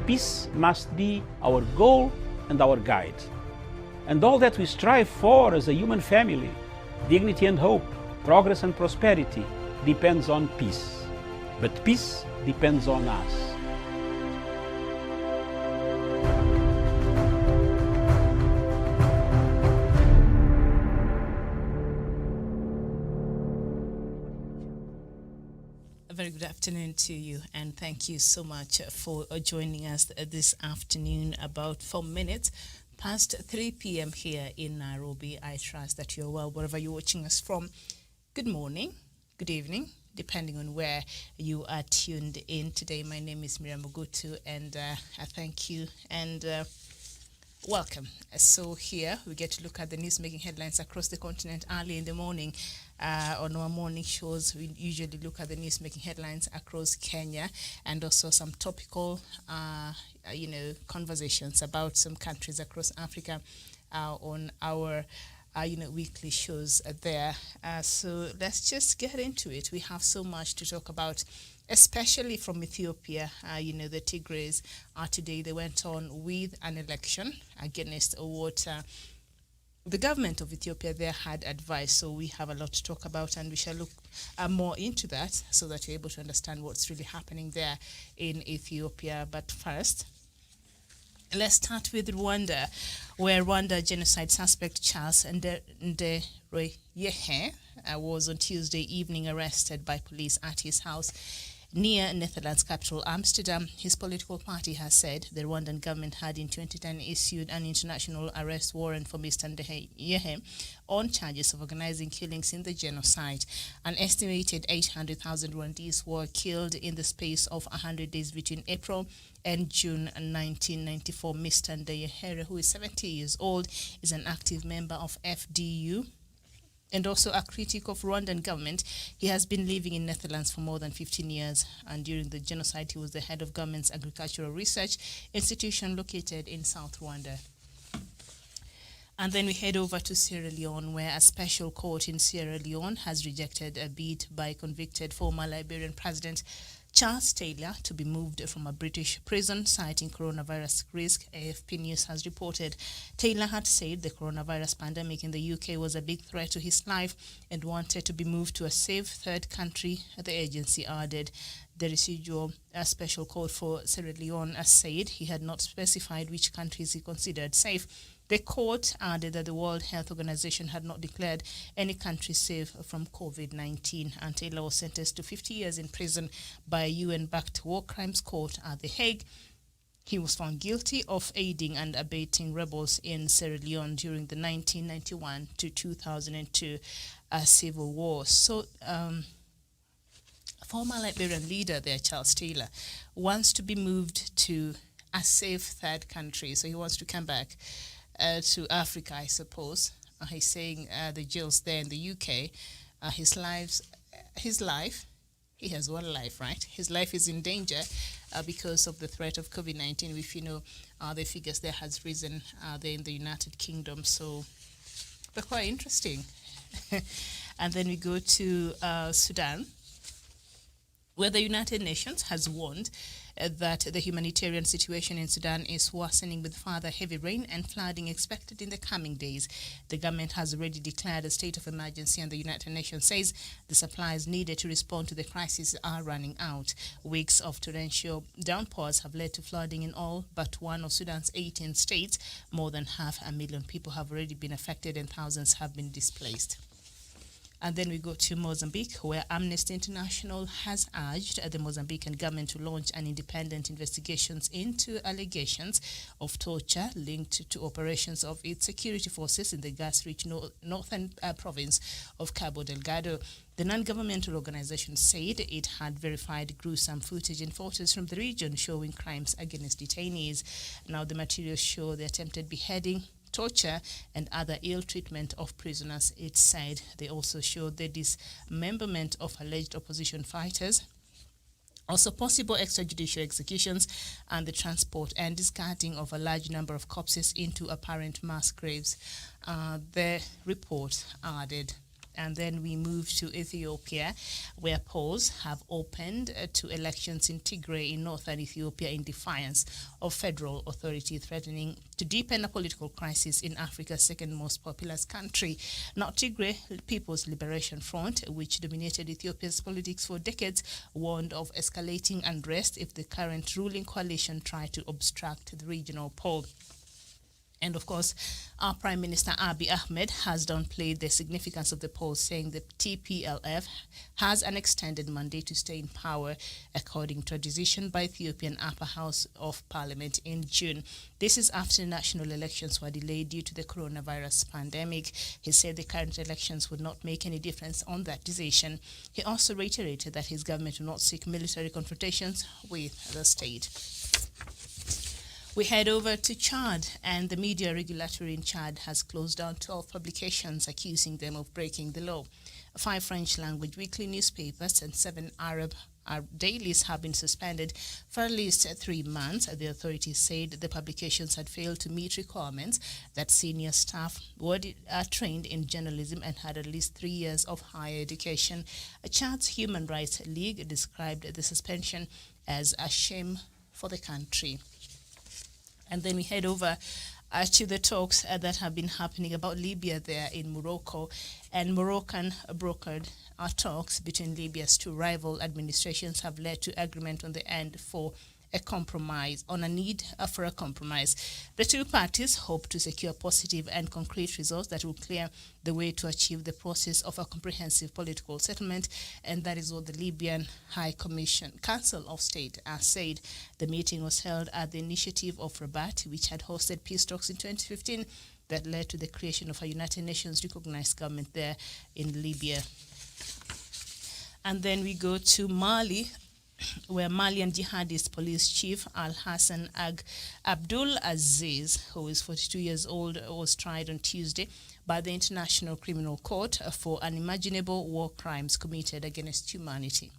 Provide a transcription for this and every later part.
Peace must be our goal and our guide. And all that we strive for as a human family, dignity and hope, progress and prosperity, depends on peace. But peace depends on us. Very good afternoon to you, and thank you so much for joining us this afternoon. About 4 minutes past 3 p.m. here in Nairobi. I trust that you're well wherever you're watching us from. Good morning, good evening, depending on where you are tuned in today. My name is Miriam Mugutu, and I thank you and welcome. So here we get to look at the news-making headlines across the continent early in the morning. On our morning shows, we usually look at the news-making headlines across Kenya and also some topical, conversations about some countries across Africa on our, weekly shows there. So let's just get into it. We have so much to talk about, especially from Ethiopia. The Tigrays today, they went on with an election against what the government of Ethiopia there had advised. So we have a lot to talk about, and we shall look more into that so that you're able to understand what's really happening there in Ethiopia. But first, let's start with Rwanda, where Rwanda genocide suspect Charles Ndereyehe was on Tuesday evening arrested by police at his house near Netherlands capital Amsterdam. His political party has said the Rwandan government had in 2010 issued an international arrest warrant for Mr. Ndereyehe on charges of organizing killings in the genocide. An estimated 800,000 Rwandese were killed in the space of 100 days between April and June 1994. Mr. Ndereyehe, who is 70 years old, is an active member of FDU and also a critic of Rwandan government. He has been living in Netherlands for more than 15 years, and during the genocide, he was the head of government's agricultural research institution located in South Rwanda. And then we head over to Sierra Leone, where a special court in Sierra Leone has rejected a bid by convicted former Liberian President Charles Taylor to be moved from a British prison, citing coronavirus risk. AFP News has reported Taylor had said the coronavirus pandemic in the UK was a big threat to his life and wanted to be moved to a safe third country. The agency added the residual special court for Sierra Leone said he had not specified which countries he considered safe. The court added that the World Health Organization had not declared any country safe from COVID-19, and Taylor was sentenced to 50 years in prison by a UN-backed war crimes court at The Hague. He was found guilty of aiding and abetting rebels in Sierra Leone during the 1991 to 2002 civil war. So, former Liberian leader there, Charles Taylor, wants to be moved to a safe third country. So he wants to come back to Africa, I suppose. He's saying the jails there in the UK, his life, he has one life, right? His life is in danger because of the threat of COVID-19. If you know, the figures there has risen there in the United Kingdom. So they're quite interesting. And then we go to Sudan, where the United Nations has warned that the humanitarian situation in Sudan is worsening with further heavy rain and flooding expected in the coming days. The government has already declared a state of emergency, and the United Nations says the supplies needed to respond to the crisis are running out. Weeks of torrential downpours have led to flooding in all but one of Sudan's 18 states. More than 500,000 people have already been affected and thousands have been displaced. And then we go to Mozambique, where Amnesty International has urged the Mozambican government to launch an independent investigation into allegations of torture linked to operations of its security forces in the gas-rich northern province of Cabo Delgado. The non-governmental organization said it had verified gruesome footage and photos from the region showing crimes against detainees. Now the materials show the attempted beheading, torture, and other ill treatment of prisoners, it said. They also showed the dismemberment of alleged opposition fighters, also possible extrajudicial executions, and the transport and discarding of a large number of corpses into apparent mass graves. The report added And then we move to Ethiopia, where polls have opened to elections in Tigray in northern Ethiopia in defiance of federal authority threatening to deepen a political crisis in Africa's second most populous country. Now, Tigray People's Liberation Front, which dominated Ethiopia's politics for decades, warned of escalating unrest if the current ruling coalition tried to obstruct the regional poll. And of course, our Prime Minister Abiy Ahmed has downplayed the significance of the polls, saying the TPLF has an extended mandate to stay in power, according to a decision by Ethiopian Upper House of Parliament in June. This is after national elections were delayed due to the coronavirus pandemic. He said the current elections would not make any difference on that decision. He also reiterated that his government will not seek military confrontations with the state. We head over to Chad, and the media regulatory in Chad has closed down 12 publications accusing them of breaking the law. 5 French-language weekly newspapers and 7 Arab dailies have been suspended for at least 3 months. The authorities said the publications had failed to meet requirements that senior staff were trained in journalism and had at least 3 years of higher education. Chad's Human Rights League described the suspension as a shame for the country. And then we head over to the talks that have been happening about Libya there in Morocco. And Moroccan brokered talks between Libya's 2 rival administrations have led to agreement on the end for a compromise, on a need for a compromise. The 2 parties hope to secure positive and concrete results that will clear the way to achieve the process of a comprehensive political settlement, and that is what the Libyan High Commission Council of State said. The meeting was held at the initiative of Rabat, which had hosted peace talks in 2015 that led to the creation of a United Nations recognized government there in Libya. And then we go to Mali, where Malian jihadist police chief Al-Hassan Abdul Aziz, who is 42 years old, was tried on Tuesday by the International Criminal Court for unimaginable war crimes committed against humanity.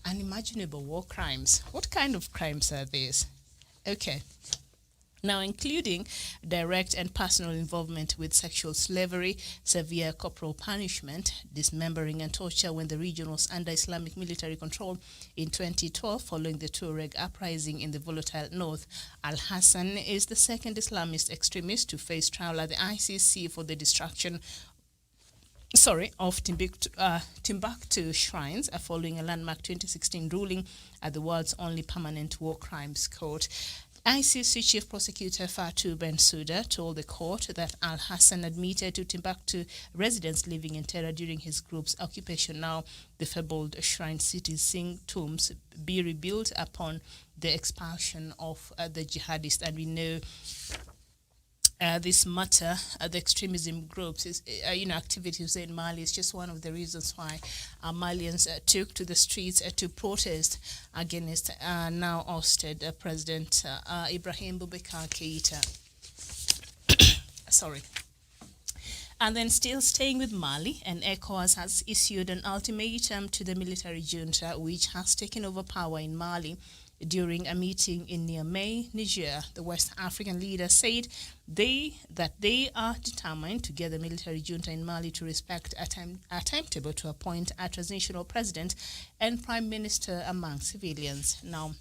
Unimaginable war crimes. What kind of crimes are these? Okay. Now, including direct and personal involvement with sexual slavery, severe corporal punishment, dismembering and torture when the region was under Islamic military control in 2012 following the Tuareg uprising in the volatile north. Al-Hassan is the second Islamist extremist to face trial at the ICC for the destruction of Timbuktu shrines following a landmark 2016 ruling at the world's only permanent war crimes court. ICC Chief Prosecutor Fatou Bensouda told the court that Al-Hassan admitted to Timbuktu residents living in terror during his group's occupation. Now, the fabled shrine cities seeing tombs be rebuilt upon the expulsion of the jihadists, and we know this matter, the extremism groups, activities in Mali is just one of the reasons why Malians took to the streets to protest against now ousted President Ibrahim Boubacar Keïta. Sorry. And then still staying with Mali, and ECOWAS has issued an ultimatum to the military junta, which has taken over power in Mali. During a meeting in Niamey, Niger, the West African leader said that they are determined to get the military junta in Mali to respect a timetable to appoint a transitional president and prime minister among civilians. Now,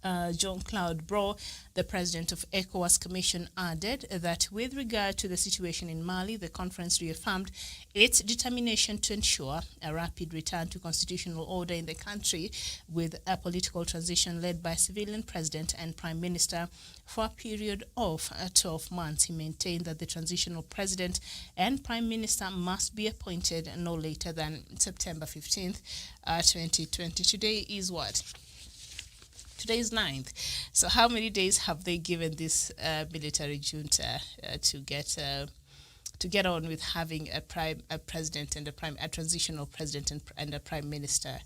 Jean-Claude Bro, the president of ECOWAS Commission, added that with regard to the situation in Mali, the conference reaffirmed its determination to ensure a rapid return to constitutional order in the country with a political transition led by a civilian president and prime minister for a period of 12 months. He maintained that the transitional president and prime minister must be appointed no later than September 15th, 2020. Today is what? Today is 9th. So how many days have they given this military junta to get on with having a president and a transitional president and a prime minister?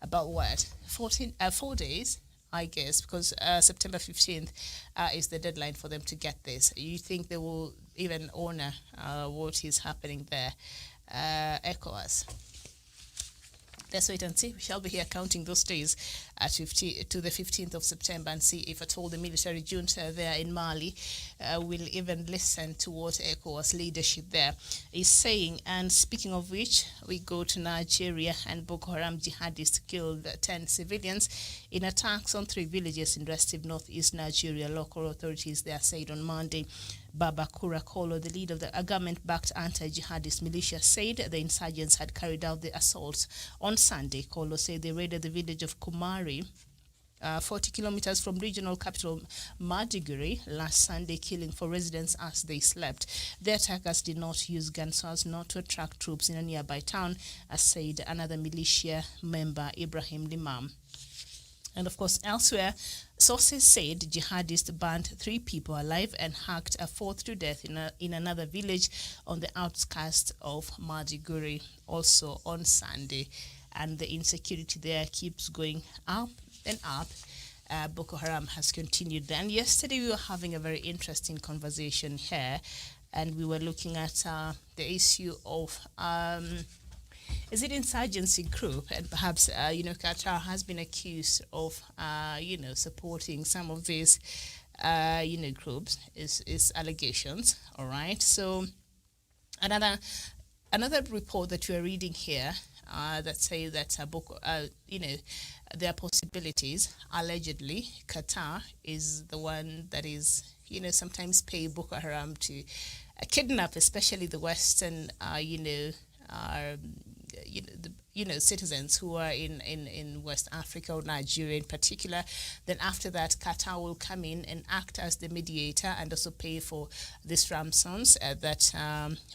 About what? 4 days, I guess, because September 15th is the deadline for them to get this. You think they will even honor what is happening there? ECOWAS. Let's wait and see. We shall be here counting those days to the 15th of September and see if at all the military junta there in Mali will even listen to what ECOWAS leadership there is saying. And speaking of which, we go to Nigeria, and Boko Haram jihadists killed 10 civilians in attacks on 3 villages in restive northeast Nigeria. Local authorities there said on Monday. Babakura Kolo, the leader of the government-backed anti-jihadist militia, said the insurgents had carried out the assaults on Sunday. Kolo said they raided the village of Kumari, 40 kilometers from regional capital Maiduguri, last Sunday, killing 4 residents as they slept. The attackers did not use guns so as not to attract troops in a nearby town, as said another militia member, Ibrahim Limam. And of course, elsewhere, sources said jihadists burned 3 people alive and hacked a 4th to death in another village on the outskirts of Maiduguri, also on Sunday. And the insecurity there keeps going up and up. Boko Haram has continued. And yesterday we were having a very interesting conversation here, and we were looking at the issue of is it insurgency group, and perhaps Qatar has been accused of supporting some of these groups is allegations. All right, so another report that you are reading here that say that there are possibilities. Allegedly, Qatar is the one that is sometimes pay Boko Haram to kidnap, especially the Western citizens who are in West Africa or Nigeria in particular. Then after that, Qatar will come in and act as the mediator and also pay for these ransoms that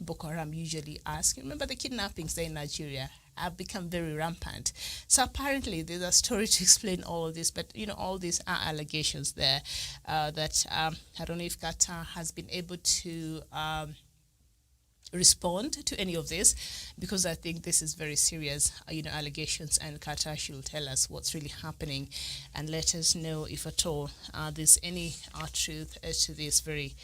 Boko Haram usually ask. Remember, the kidnappings there in Nigeria have become very rampant. So apparently there's a story to explain all of this, but all these are allegations there that I don't know if Qatar has been able to respond to any of this, because I think this is very serious, allegations, and Qatar should tell us what's really happening and let us know if at all there's any truth as to these very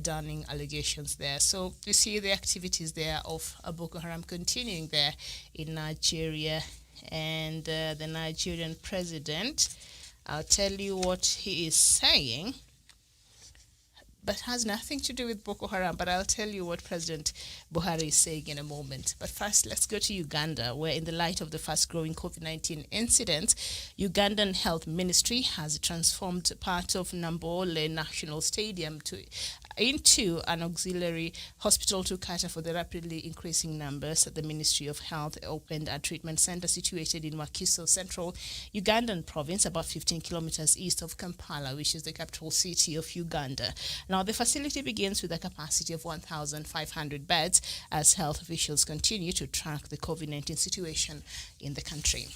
damning allegations there. So you see the activities there of Boko Haram continuing there in Nigeria, and the Nigerian president, I'll tell you what he is saying, but has nothing to do with Boko Haram. But I'll tell you what President Buhari is saying in a moment. But first, let's go to Uganda, where in the light of the fast-growing COVID-19 incident, Ugandan Health Ministry has transformed part of Nambole National Stadium into an auxiliary hospital to cater for the rapidly increasing numbers. The Ministry of Health opened a treatment center situated in Wakiso Central, Ugandan province, about 15 kilometers east of Kampala, which is the capital city of Uganda. Now, the facility begins with a capacity of 1,500 beds as health officials continue to track the COVID-19 situation in the country.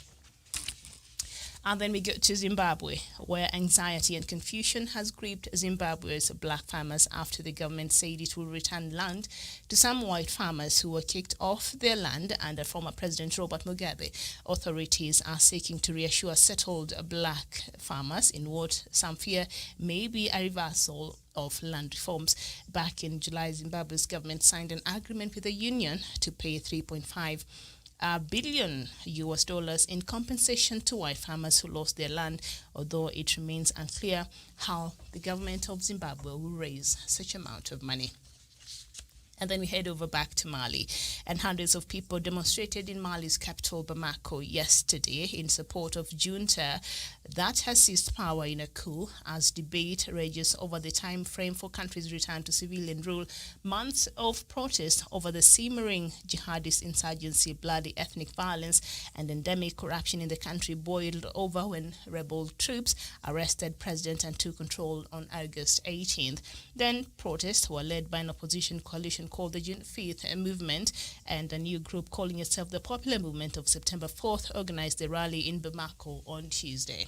And then we go to Zimbabwe, where anxiety and confusion has gripped Zimbabwe's black farmers after the government said it will return land to some white farmers who were kicked off their land under former President Robert Mugabe. Authorities are seeking to reassure settled black farmers in what some fear may be a reversal of land reforms. Back in July, Zimbabwe's government signed an agreement with the union to pay $3.5 billion in compensation to white farmers who lost their land, although it remains unclear how the government of Zimbabwe will raise such amount of money. And then we head over back to Mali, and hundreds of people demonstrated in Mali's capital, Bamako, yesterday in support of junta that has seized power in a coup, as debate rages over the time frame for country's return to civilian rule. Months of protest over the simmering jihadist insurgency, bloody ethnic violence, and endemic corruption in the country boiled over when rebel troops arrested president and took control on August 18th. Then protests were led by an opposition coalition called the June 5th Movement, and a new group calling itself the Popular Movement of September 4th organized the rally in Bamako on Tuesday.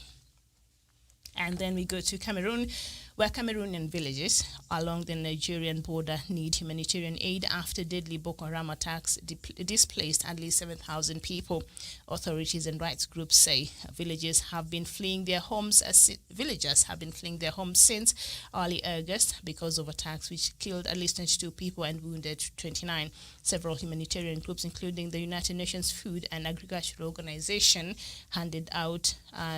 And then we go to Cameroon, where Cameroonian villages along the Nigerian border need humanitarian aid after deadly Boko Haram attacks displaced at least 7,000 people. Authorities and rights groups say villagers have been fleeing their homes since early August because of attacks which killed at least 22 people and wounded 29. Several humanitarian groups, including the United Nations Food and Agricultural Organization, handed out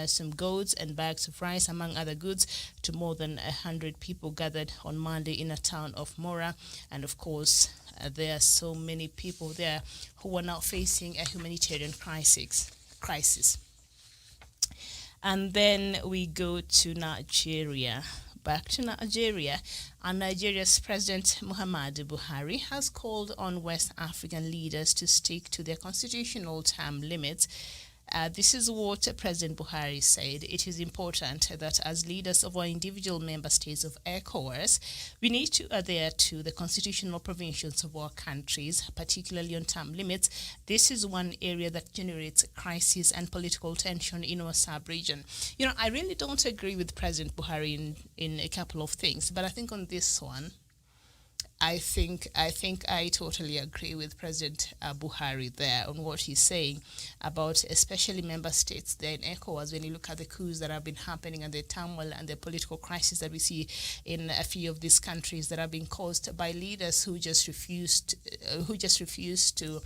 some goats and bags of rice, among other goods, to more than 100 people gathered on Monday in a town of Mora. And of course, there are so many people there who are now facing a humanitarian crisis. And then we go to Nigeria. Back to Nigeria, and Nigeria's President Muhammadu Buhari has called on West African leaders to stick to their constitutional term limits. This is what President Buhari said. It is important that as leaders of our individual member states of ECOWAS, we need to adhere to the constitutional provisions of our countries, particularly on term limits. This is one area that generates crisis and political tension in our sub-region. You know, I really don't agree with President Buhari in a couple of things, but I think on this one, I think I totally agree with President Buhari there on what he's saying about especially member states there in ECOWAS. When you look at the coups that have been happening and the turmoil and the political crisis that we see in a few of these countries that are being caused by leaders who just refused to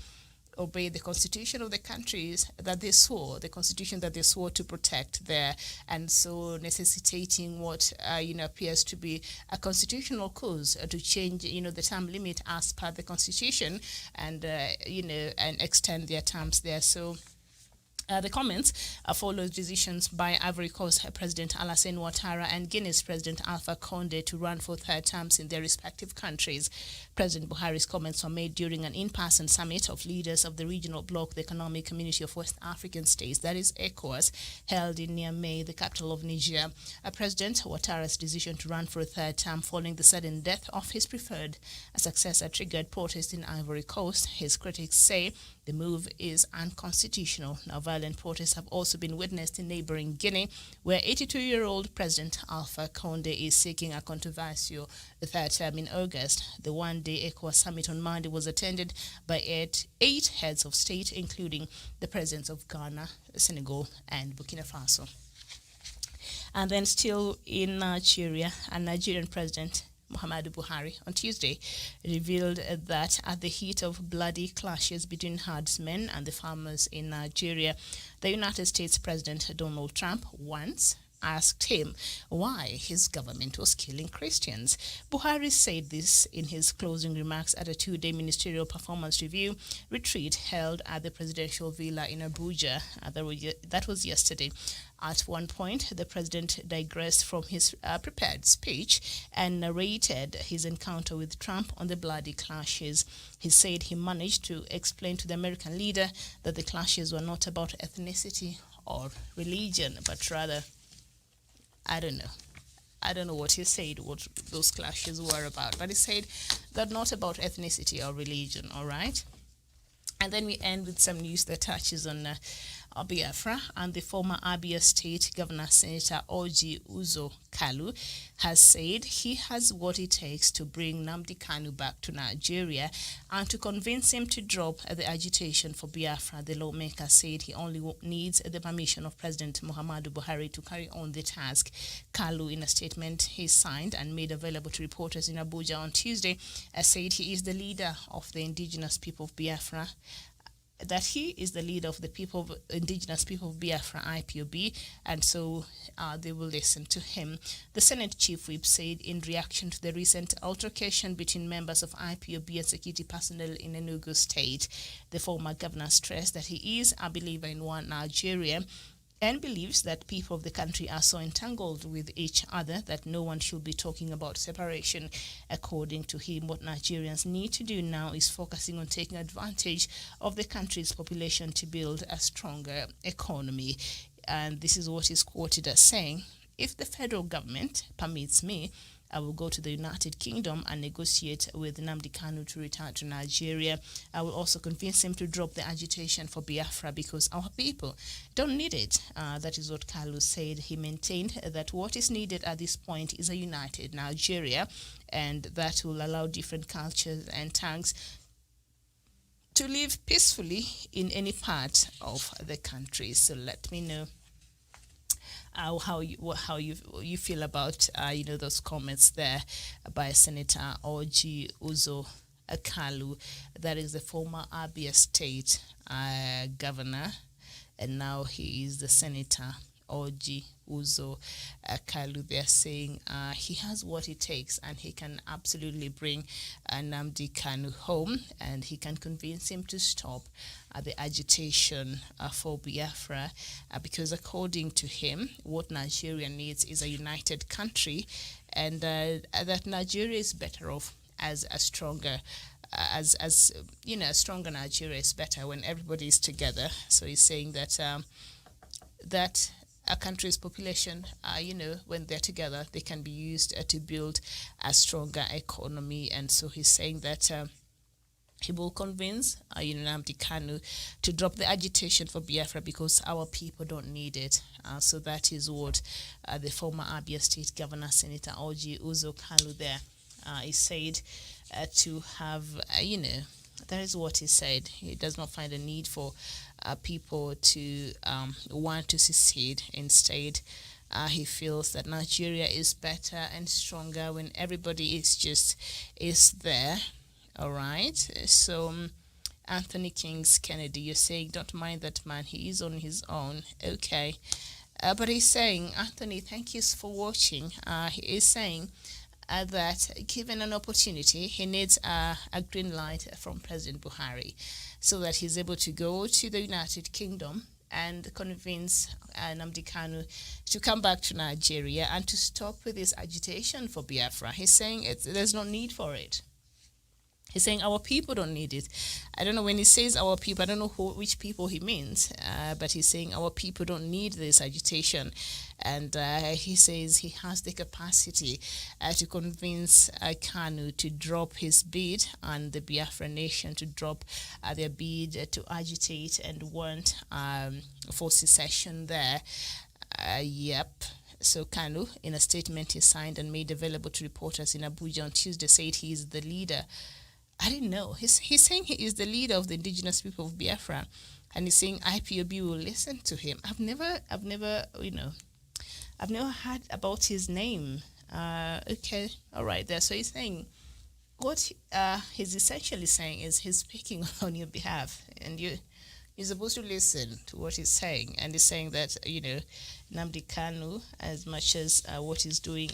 obey the constitution of the countries that they swore, the constitution that they swore to protect there, and so necessitating what appears to be a constitutional cause to change the term limit as per the constitution, and and extend their terms there. So the comments follow decisions by Ivory Coast President Alassane Ouattara and Guinea's President Alpha Condé to run for third terms in their respective countries. President Buhari's comments were made during an in-person summit of leaders of the regional bloc, the Economic Community of West African States, that is ECOWAS, held in Niamey, the capital of Niger. President Ouattara's decision to run for a third term following the sudden death of his preferred successor triggered protests in Ivory Coast. His critics say the move is unconstitutional. Now, violent protests have also been witnessed in neighboring Guinea, where 82-year-old President Alpha Condé is seeking a controversial third term in August. The one-day ECOWAS summit on Monday was attended by eight heads of state, including the presidents of Ghana, Senegal, and Burkina Faso. And then still in Nigeria, a Nigerian president, Muhammadu Buhari, on Tuesday revealed that at the heat of bloody clashes between herdsmen and the farmers in Nigeria, the United States President Donald Trump once asked him why his government was killing Christians. Buhari said this in his closing remarks at a two-day ministerial performance review retreat held at the presidential villa in Abuja. That was yesterday. At one point, the president digressed from his prepared speech and narrated his encounter with Trump on the bloody clashes. He said he managed to explain to the American leader that the clashes were not about ethnicity or religion, but rather, I don't know what he said, what those clashes were about, but he said that not about ethnicity or religion, all right? And then we end with some news that touches on Biafra, and the former Abia State Governor Senator Orji Uzo Kalu has said he has what it takes to bring Nnamdi Kanu back to Nigeria and to convince him to drop the agitation for Biafra. The lawmaker said he only needs the permission of President Muhammadu Buhari to carry on the task. Kalu, in a statement he signed and made available to reporters in Abuja on Tuesday, said he is the leader of the indigenous people of Biafra, that he is the leader of the indigenous people of Biafra, IPOB, and so they will listen to him. The Senate Chief Whip said in reaction to the recent altercation between members of IPOB and security personnel in Enugu State, the former governor stressed that he is a believer in one Nigeria and believes that people of the country are so entangled with each other that no one should be talking about separation. According to him, what Nigerians need to do now is focusing on taking advantage of the country's population to build a stronger economy. And this is what is quoted as saying, "If the federal government permits me, I will go to the United Kingdom and negotiate with Nnamdi Kanu to return to Nigeria. I will also convince him to drop the agitation for Biafra because our people don't need it. That is what Kalu said. He maintained that what is needed at this point is a united Nigeria, and that will allow different cultures and tongues to live peacefully in any part of the country. So let me know how you feel about those comments there by Senator Orji Uzo Kalu. That is the former Abia State governor, and now he is the Senator Orji Uzo Kalu. They're saying he has what it takes and he can absolutely bring Nnamdi Kanu home, and he can convince him to stop the agitation for Biafra because according to him, what Nigeria needs is a united country, and that Nigeria is better off as a stronger a stronger Nigeria is better when everybody is together. So he's saying that that a country's population, when they're together, they can be used to build a stronger economy. And so he's saying that he will convince Nnamdi Kanu to drop the agitation for Biafra because our people don't need it. So that is what the former Abia State Governor, Senator Orji Uzo Kalu there, he said to have, that is what he said. He does not find a need for people to want to secede. Instead, he feels that Nigeria is better and stronger when everybody is there. All right. So Anthony Kings Kennedy, you're saying don't mind that man. He is on his own. Okay. But he's saying, Anthony, thank you for watching. He is saying that given an opportunity, he needs a green light from President Buhari so that he's able to go to the United Kingdom and convince Nnamdi Kanu to come back to Nigeria and to stop with this agitation for Biafra. He's saying there's no need for it. He's saying our people don't need it. I don't know when he says our people, I don't know which people he means, but he's saying our people don't need this agitation. And he says he has the capacity to convince Kanu to drop his bid and the Biafra nation to drop their bid to agitate and want for secession there. Yep. So Kanu, in a statement he signed and made available to reporters in Abuja on Tuesday, said he is the leader. I didn't know. He's saying he is the leader of the indigenous people of Biafra, and he's saying IPOB will listen to him. I've never heard about his name. Okay, all right there. So he's saying what he's essentially saying is he's speaking on your behalf, and you're supposed to listen to what he's saying. And he's saying that Nnamdi Kanu, as much as what he's doing.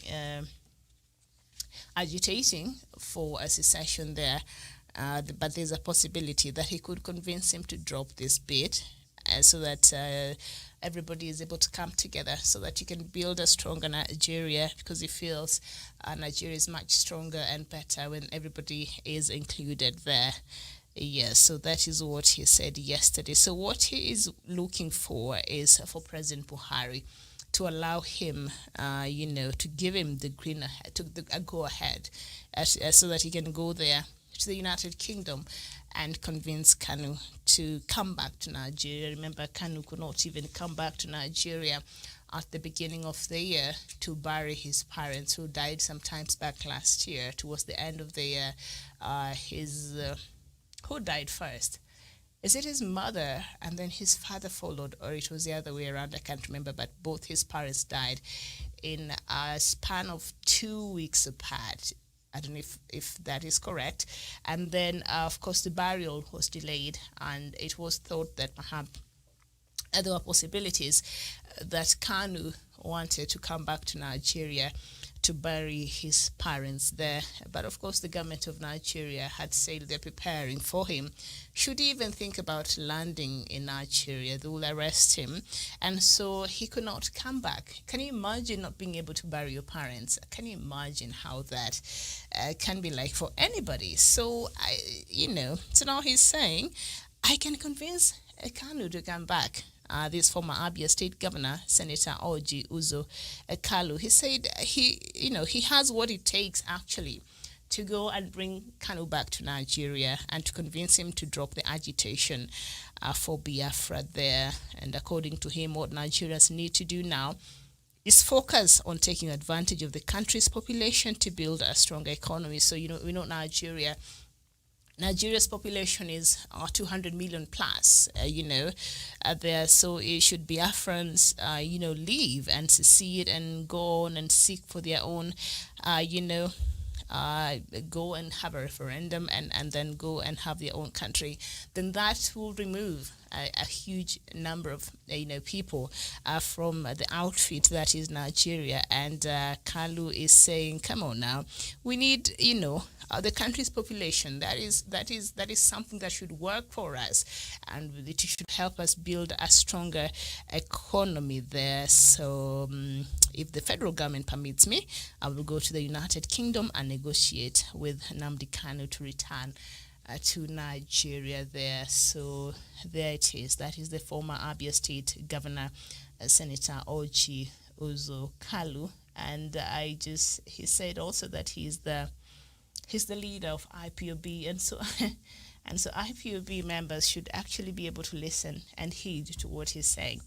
Agitating for a secession there, but there's a possibility that he could convince him to drop this bid so that everybody is able to come together so that you can build a stronger Nigeria, because he feels Nigeria is much stronger and better when everybody is included there. Yes, so that is what he said yesterday. So what he is looking for is for President Buhari to allow him, to give him the go ahead, so that he can go there to the United Kingdom and convince Kanu to come back to Nigeria. Remember, Kanu could not even come back to Nigeria at the beginning of the year to bury his parents who died some times back last year. Towards the end of the year, who died first? Is it his mother and then his father followed, or it was the other way around? I can't remember, but both his parents died in a span of 2 weeks apart. I don't know if that is correct. And then, of course, the burial was delayed, and it was thought that perhaps there were possibilities that Kanu wanted to come back to Nigeria to bury his parents there. But of course, the government of Nigeria had said they're preparing for him. Should he even think about landing in Nigeria, they will arrest him. And so he could not come back. Can you imagine not being able to bury your parents? Can you imagine how that can be like for anybody? So, so now he's saying, I can convince Kanu to come back. this former Abia State Governor, Senator Orji Uzo Kalu. He said he has what it takes actually to go and bring Kanu back to Nigeria and to convince him to drop the agitation for Biafra there. And according to him, what Nigerians need to do now is focus on taking advantage of the country's population to build a stronger economy. So, we know Nigeria's population is 200 million plus, there. So it should Biafrans, leave and secede and go on and seek for their own, go and have a referendum and then go and have their own country, then that will remove a huge number of people from the outfit that is Nigeria. And Kalu is saying, come on now, we need the country's population. That is something that should work for us, and it should help us build a stronger economy there. So if the federal government permits me, I will go to the United Kingdom and negotiate with Nnamdi Kanu to return to Nigeria there. So there it is. That is the former Abia State Governor, Senator Orji Uzo Kalu. And he said also that he's the leader of IPOB, and so IPOB members should actually be able to listen and heed to what he's saying.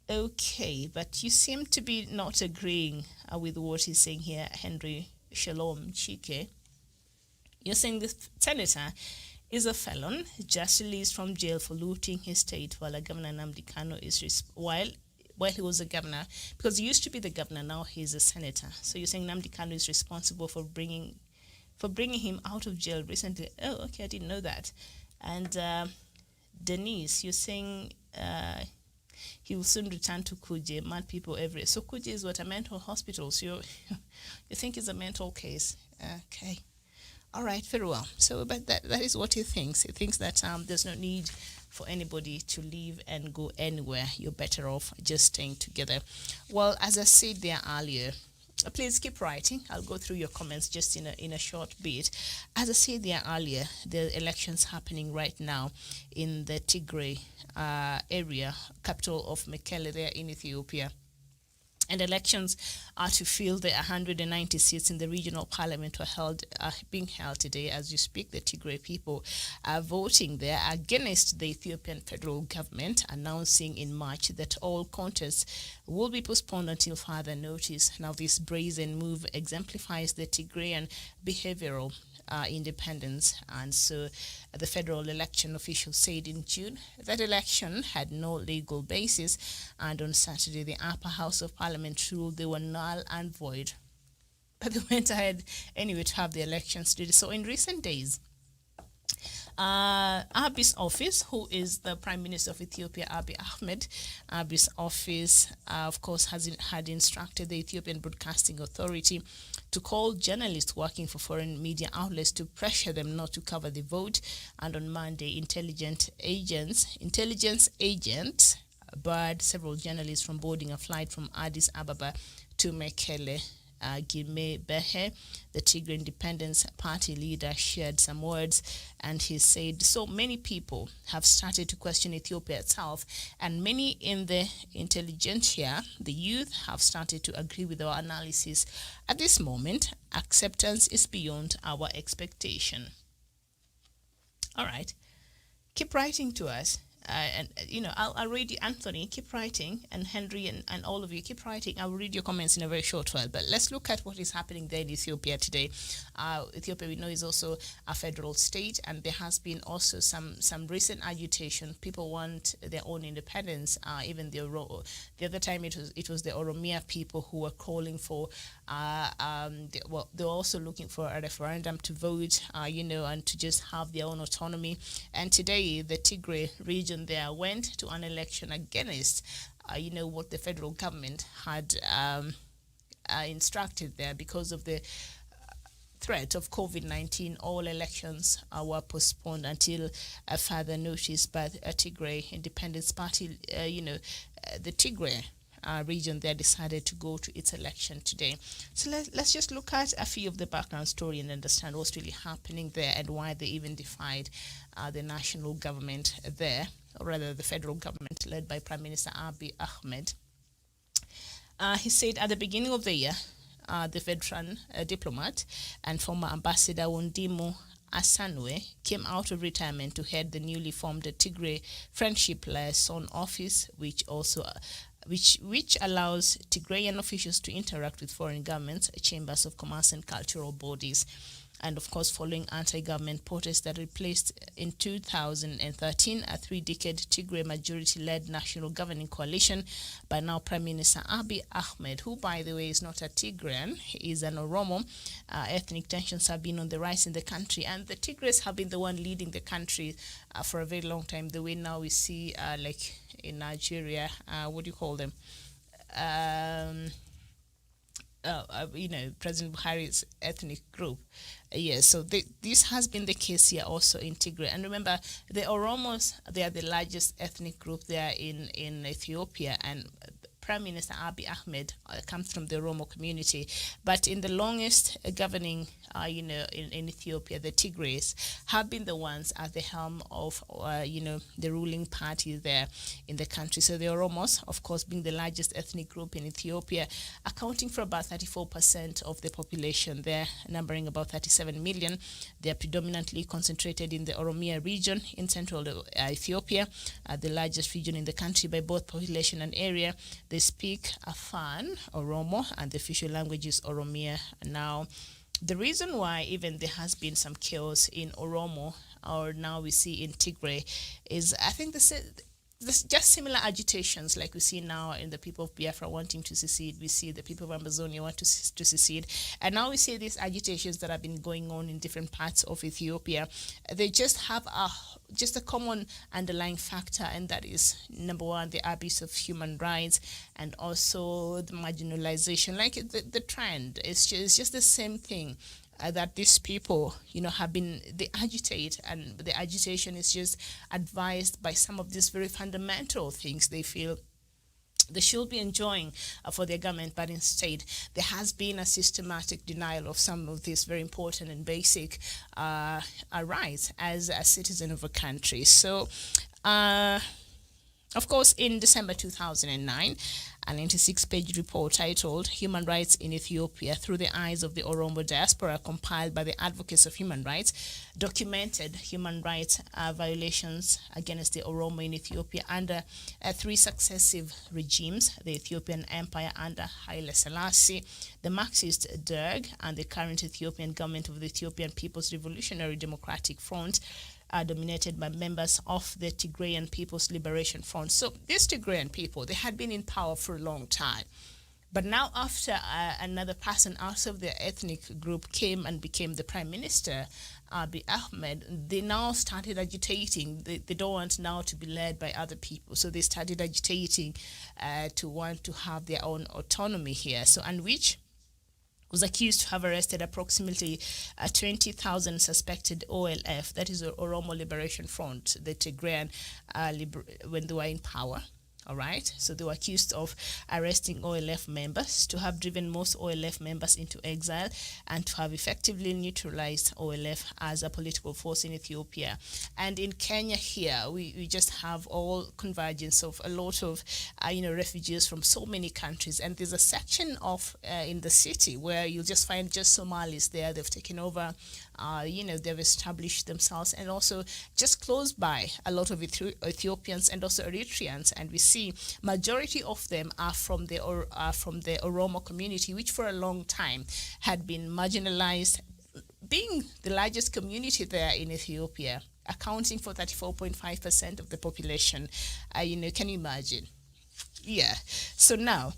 Okay, but you seem to be not agreeing with what he's saying here, Henry Shalom Chike. You're saying the senator is a felon, just released from jail for looting his state, while Governor Nnamdi Kanu while he was a governor, because he used to be the governor, now he's a senator. So you're saying Nnamdi Kanu is responsible for bringing him out of jail recently. Oh, okay, I didn't know that. And Denise, you're saying he will soon return to Kuje, mad people everywhere. So Kuje is what, a mental hospital? So you think it's a mental case? Okay. All right, very well. So, but that is what he thinks. He thinks that there's no need for anybody to leave and go anywhere. You're better off just staying together. Well, as I said there earlier, please keep writing. I'll go through your comments just in a short bit. As I said there earlier, there are elections happening right now in the Tigray area, capital of Mekelle there in Ethiopia. And elections are to fill the 190 seats in the regional parliament are being held today. As you speak, the Tigray people are voting there against the Ethiopian federal government, announcing in March that all contests will be postponed until further notice. Now, this brazen move exemplifies the Tigrayan behavioral independence. And so the federal election officials said in June that election had no legal basis, and on Saturday the upper house of parliament ruled they were null and void. But they went ahead anyway to have the elections today. So in recent days, Abiy's office, who is the Prime Minister of Ethiopia, Abiy Ahmed, Abiy's office, of course, had instructed the Ethiopian Broadcasting Authority to call journalists working for foreign media outlets to pressure them not to cover the vote. And on Monday, intelligence agents barred several journalists from boarding a flight from Addis Ababa to Mekelle. Gilme Behe, the Tigray Independence Party leader, shared some words, and he said, so many people have started to question Ethiopia itself, and many in the intelligentsia, the youth, have started to agree with our analysis. At this moment, acceptance is beyond our expectation. All right. Keep writing to us. I'll read you, Anthony, keep writing, and Henry and all of you, keep writing. I will read your comments in a very short while, but let's look at what is happening there in Ethiopia today. Ethiopia, we know, is also a federal state, and there has been also some recent agitation. People want their own independence. Even the other time it was the Oromia people who were calling for, they're also looking for a referendum to vote, and to just have their own autonomy. And today, the Tigray region there went to an election against, what the federal government had instructed there because of the threat of COVID-19. All elections were postponed until further notice by the Tigray Independence Party. The Tigray region there decided to go to its election today. So let's just look at a few of the background story and understand what's really happening there and why they even defied the national government there. or rather the federal government led by Prime Minister Abiy Ahmed. He said at the beginning of the year, the veteran diplomat and former ambassador Wundimu Asanwe came out of retirement to head the newly formed Tigray Friendship Liaison Office, which allows Tigrayan officials to interact with foreign governments, chambers of commerce, and cultural bodies. And of course, following anti-government protests that replaced in 2013 a three-decade Tigray majority-led national governing coalition by now Prime Minister Abiy Ahmed, who, by the way, is not a Tigrayan, he is an Oromo. Ethnic tensions have been on the rise in the country, and the Tigrays have been the one leading the country for a very long time. The way now we see, like in Nigeria, what do you call them? President Buhari's ethnic group. Yes, so this has been the case here also in Tigray. And remember, the Oromos, they are the largest ethnic group there in Ethiopia, and Prime Minister Abiy Ahmed comes from the Oromo community. But in the longest governing, in Ethiopia, the Tigrays have been the ones at the helm of, the ruling party there in the country. So the Oromos, of course, being the largest ethnic group in Ethiopia, accounting for about 34% of the population there, numbering about 37 million. They are predominantly concentrated in the Oromia region in central Ethiopia, the largest region in the country by both population and area. They speak Afan, Oromo, and the official language is Oromia. Now, the reason why even there has been some chaos in Oromo, or now we see in Tigray, is I think this just similar agitations like we see now in the people of Biafra wanting to secede. We see the people of Amazonia want to secede. And now we see these agitations that have been going on in different parts of Ethiopia. They just have a common underlying factor, and that is, number one, the abuse of human rights, and also the marginalization. Like the trend, it's just the same thing. That these people, they agitate, and the agitation is just advised by some of these very fundamental things they feel they should be enjoying for their government, but instead there has been a systematic denial of some of these very important and basic rights as a citizen of a country. So, of course, in December 2009, a 96-page report titled Human Rights in Ethiopia Through the Eyes of the Oromo Diaspora, compiled by the Advocates of Human Rights, documented human rights violations against the Oromo in Ethiopia under three successive regimes: the Ethiopian Empire under Haile Selassie, the Marxist Derg, and the current Ethiopian government of the Ethiopian People's Revolutionary Democratic Front, dominated by members of the Tigrayan People's Liberation Front. So these Tigrayan people, they had been in power for a long time. But now after another person out of their ethnic group came and became the prime minister, Abiy Ahmed, they now started agitating. They don't want now to be led by other people. So they started agitating to want to have their own autonomy here. So, and which was accused to have arrested approximately 20,000 suspected OLF, that is the Oromo Liberation Front, the Tigrayan, when they were in power. All right, so they were accused of arresting OLF members, to have driven most OLF members into exile, and to have effectively neutralized OLF as a political force in Ethiopia. And in Kenya here, we just have all convergence of a lot of refugees from so many countries. And there's a section of in the city where you'll just find just Somalis there. They've taken over. They've established themselves, and also just close by a lot of Ethiopians and also Eritreans, and we see majority of them are from the Oromo community, which for a long time had been marginalized, being the largest community there in Ethiopia, accounting for 34.5% of the population. Can you imagine? Yeah. So now,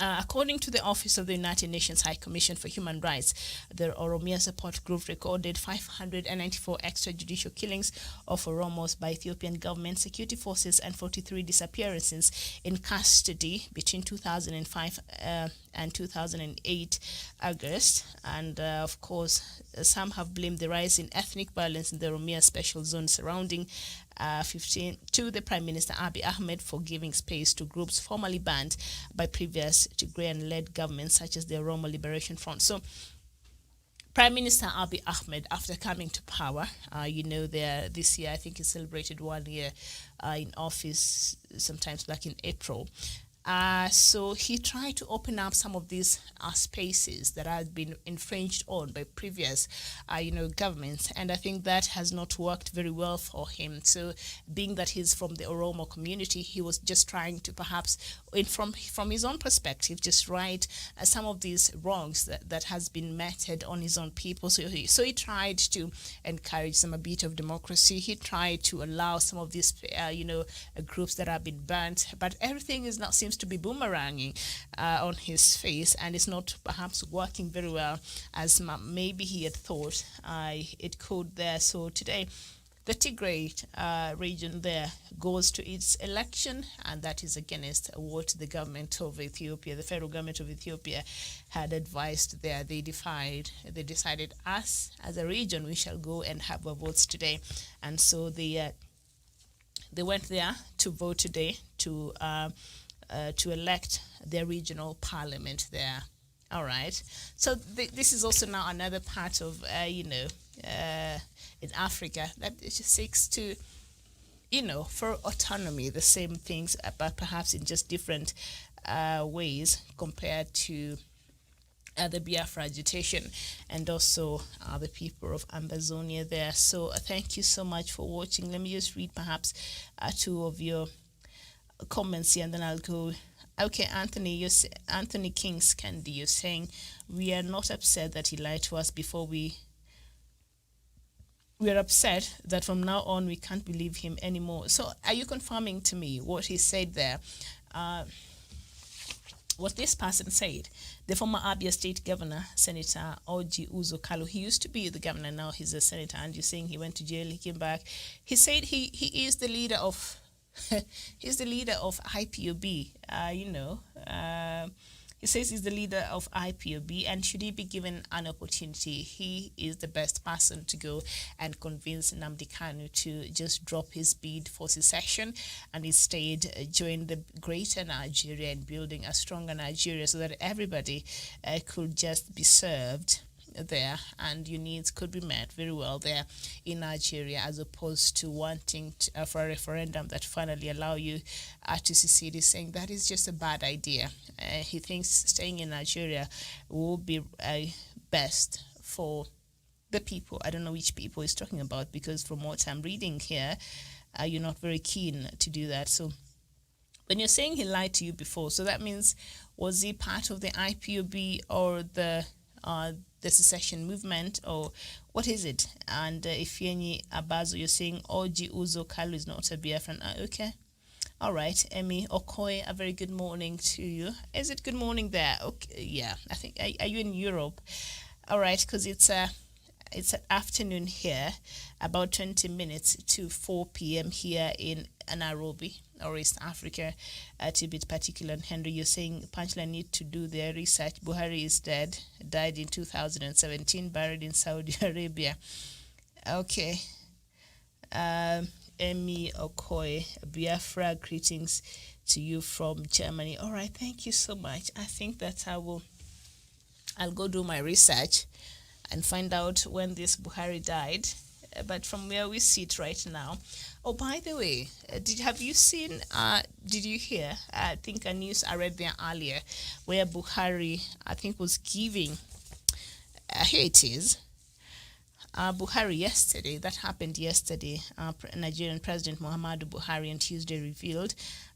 according to the Office of the United Nations High Commission for Human Rights, the Oromia Support Group recorded 594 extrajudicial killings of Oromos by Ethiopian government security forces and 43 disappearances in custody between 2005 and 2008 August. And of course, some have blamed the rise in ethnic violence in the Oromia Special Zone surrounding 15 to the Prime Minister Abiy Ahmed for giving space to groups formerly banned by previous Tigrayan-led governments such as the Oromo Liberation Front. So Prime Minister Abiy Ahmed, after coming to power, this year I think he celebrated 1 year in office, sometimes back in April. So he tried to open up some of these spaces that had been infringed on by previous, governments, and I think that has not worked very well for him. So, being that he's from the Oromo community, he was just trying to perhaps, from his own perspective, just right some of these wrongs that has been meted on his own people. So he tried to encourage a bit of democracy. He tried to allow some of these, groups that have been burnt, but everything seems to be boomeranging on his face, and it's not perhaps working very well as maybe he had thought it could there. So today, the Tigray region there goes to its election, and that is against what the government of Ethiopia, the federal government of Ethiopia, had advised there. They decided us as a region, we shall go and have our votes today, and so they went there to vote today to elect their regional parliament there. All right. So this is also now another part of, in Africa that it seeks to, for autonomy, the same things, but perhaps in just different ways compared to the Biafra agitation and also the people of Ambazonia there. So thank you so much for watching. Let me just read perhaps two of comments here, and then I'll go. Okay, Anthony King's Candy, you're saying we are not upset that he lied to us before. We are upset that from now on we can't believe him anymore. So are you confirming to me what he said there? What this person said, the former Abia State Governor, Senator Orji Uzo Kalu, he used to be the governor, now he's a senator, and you're saying he went to jail, he came back. He said he is the leader of he's the leader of IPOB, he says he's the leader of IPOB, and should he be given an opportunity, he is the best person to go and convince Nnamdi Kanu to just drop his bid for secession and instead join the greater Nigeria in building a stronger Nigeria so that everybody could just be served there and your needs could be met very well there in Nigeria, as opposed to wanting for a referendum that finally allow you to secede. Is saying that is just a bad idea. He thinks staying in Nigeria will be best for the people. I don't know which people he's talking about, because from what I'm reading here, you're not very keen to do that. So when you're saying he lied to you before, so that means, was he part of the IPOB or the secession movement, or what is it? And if Ifeanyi Abazo, you're saying Orji Uzo Kalu is not a Biafran. Okay. All right. Emi Okoye, a very good morning to you. Is it good morning there? Okay. Yeah. I think, are you in Europe? All right. Because it's an afternoon here, about 20 minutes to 4 p.m. here in Nairobi, or East Africa, to be particular. And Henry, you're saying Punchline need to do their research. Buhari is dead, died in 2017, buried in Saudi Arabia. Okay. Emi Okoye, Biafra, greetings to you from Germany. All right, thank you so much. I think that I'll go do my research and find out when this Buhari died. But from where we sit right now. Oh, by the way, did you hear, I think a news I read there earlier, where Buhari, I think, was giving, here it is, Buhari yesterday, that happened yesterday, Nigerian President Muhammadu Buhari on Tuesday revealed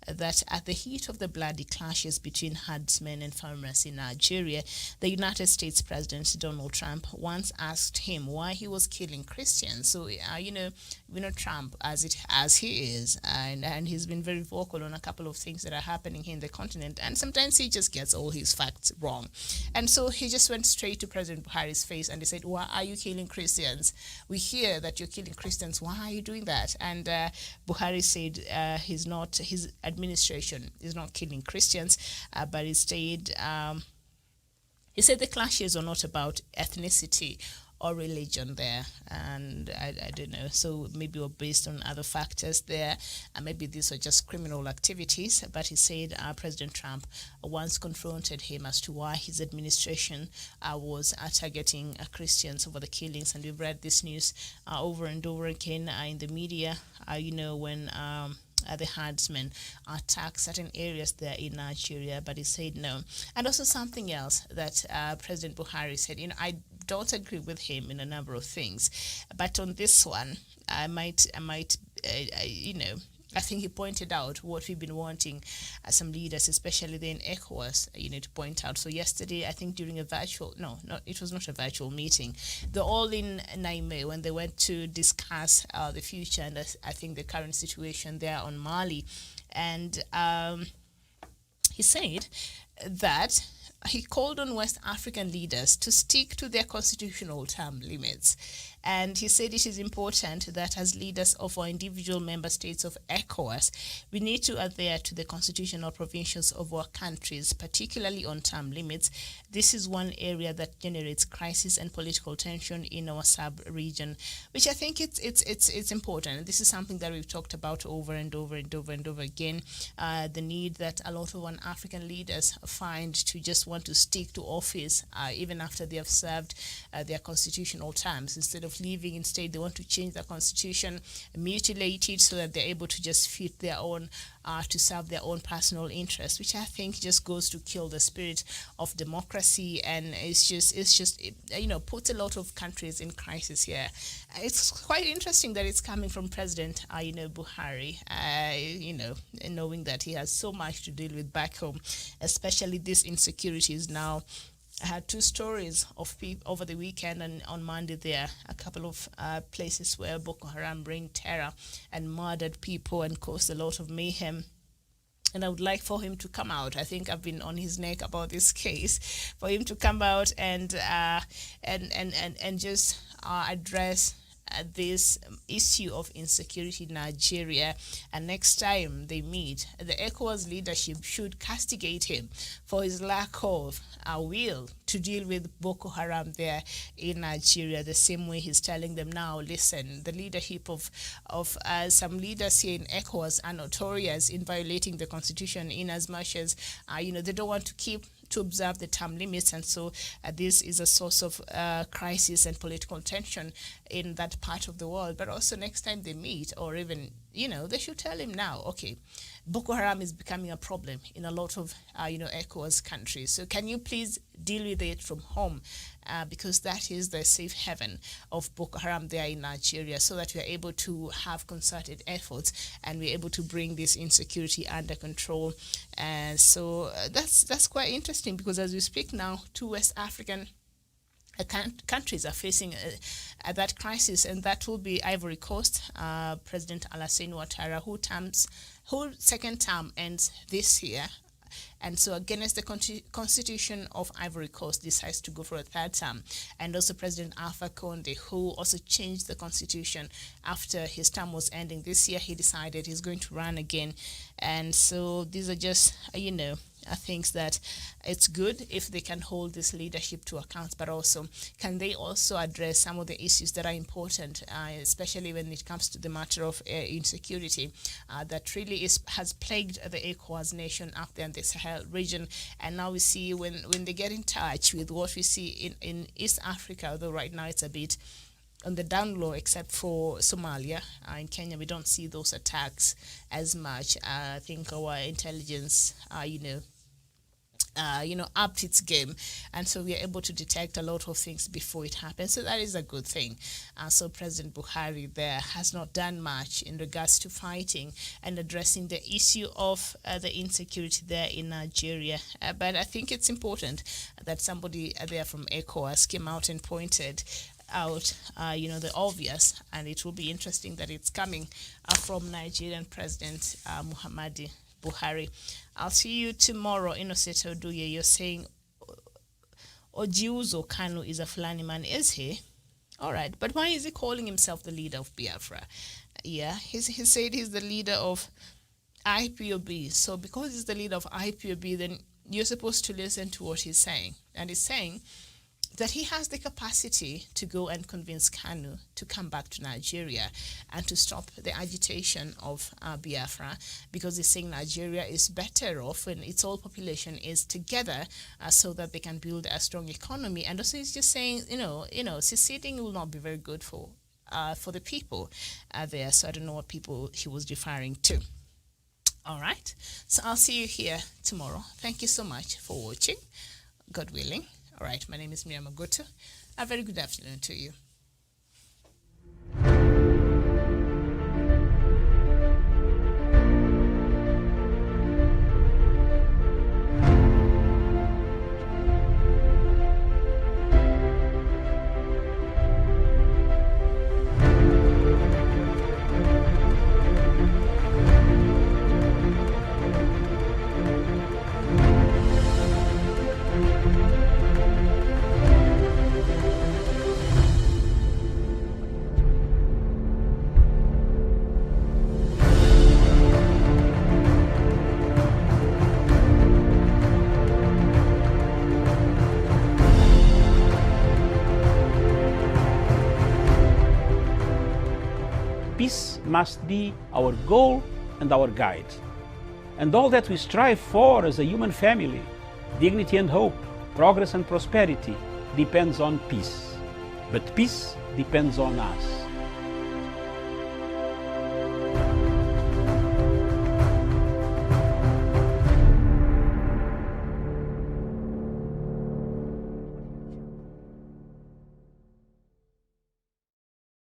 that at the heat of the bloody clashes between herdsmen and farmers in Nigeria, the United States President Donald Trump once asked him why he was killing Christians. So, Trump as he is, and he's been very vocal on a couple of things that are happening here in the continent, and sometimes he just gets all his facts wrong. And so he just went straight to President Buhari's face and he said, why are you killing Christians? We hear that you're killing Christians. Why are you doing that? And Buhari said his administration is not killing Christians, but instead he said the clashes are not about ethnicity or religion there, and I don't know. So maybe we're based on other factors there, and maybe these are just criminal activities. But he said President Trump once confronted him as to why his administration was targeting Christians over the killings, and we've read this news over and over again in the media. When the herdsmen attack certain areas there in Nigeria, but he said no. And also something else that President Buhari said, I don't agree with him in a number of things, but on this one, I think he pointed out what we've been wanting as some leaders, especially there in ECOWAS, to point out. So yesterday, I think during it was not a virtual meeting. They're all in Niamey when they went to discuss the future and I think the current situation there on Mali. And he said that he called on West African leaders to stick to their constitutional term limits. And he said it is important that as leaders of our individual member states of ECOWAS, we need to adhere to the constitutional provisions of our countries, particularly on term limits. This is one area that generates crisis and political tension in our sub-region, which I think it's important. This is something that we've talked about over and over again, the need that a lot of African leaders find to just want to stick to office even after they have served their constitutional terms. Instead of leaving, instead they want to change the constitution, mutilate it so that they're able to just fit their own, to serve their own personal interests, which I think just goes to kill the spirit of democracy, and it's just puts a lot of countries in crisis here. It's quite interesting that it's coming from President Buhari, knowing that he has so much to deal with back home, especially these insecurities now. I had two stories of people over the weekend and on Monday there, a couple of places where Boko Haram bring terror and murdered people and caused a lot of mayhem. And I would like for him to come out. I think I've been on his neck about this case, for him to come out and just address this issue of insecurity in Nigeria, and next time they meet, the ECOWAS leadership should castigate him for his lack of will to deal with Boko Haram there in Nigeria, the same way he's telling them now, listen, the leadership of some leaders here in ECOWAS are notorious in violating the constitution in as much as they don't want to observe the term limits, and so this is a source of crisis and political tension in that part of the world. But also next time they meet, or even they should tell him now, okay, Boko Haram is becoming a problem in a lot of ECOWAS countries, so can you please deal with it from home, because that is the safe haven of Boko Haram there in Nigeria, so that we are able to have concerted efforts and we're able to bring this insecurity under control. And so that's quite interesting, because as we speak now, two West African countries are facing that crisis, and that will be Ivory Coast. President Alassane Ouattara, whose second term ends this year, and so against the constitution of Ivory Coast, decides to go for a third term. And also President Alpha Conde, who also changed the constitution after his term was ending this year, he decided he's going to run again. And so these are just things that it's good if they can hold this leadership to account, but also can they also address some of the issues that are important, especially when it comes to the matter of insecurity that really has plagued the ECOWAS nation up there in the Sahel region. And now we see when they get in touch with what we see in East Africa, although right now it's a bit on the down low, except for Somalia. In Kenya, we don't see those attacks as much. I think our intelligence, upped its game, and so we are able to detect a lot of things before it happens. So that is a good thing. So President Buhari there has not done much in regards to fighting and addressing the issue of the insecurity there in Nigeria. But I think it's important that somebody there from ECOWAS came out and pointed out, the obvious, and it will be interesting that it's coming from Nigerian President Muhammadu Buhari. I'll see you tomorrow. Innocent Oduye, you're saying Ojiuzo Kanu is a Fulani man, is he? All right, but why is he calling himself the leader of Biafra? Yeah, he said he's the leader of IPOB. So because he's the leader of IPOB, then you're supposed to listen to what he's saying. And he's saying that he has the capacity to go and convince Kanu to come back to Nigeria and to stop the agitation of Biafra, because he's saying Nigeria is better off when its whole population is together so that they can build a strong economy. And also he's just saying, seceding will not be very good for the people there. So I don't know what people he was referring to. All right. So I'll see you here tomorrow. Thank you so much for watching. God willing. All right, my name is Miriam Agoto. A very good afternoon to you. Peace must be our goal and our guide. And all that we strive for as a human family, dignity and hope, progress and prosperity, depends on peace. But peace depends on us.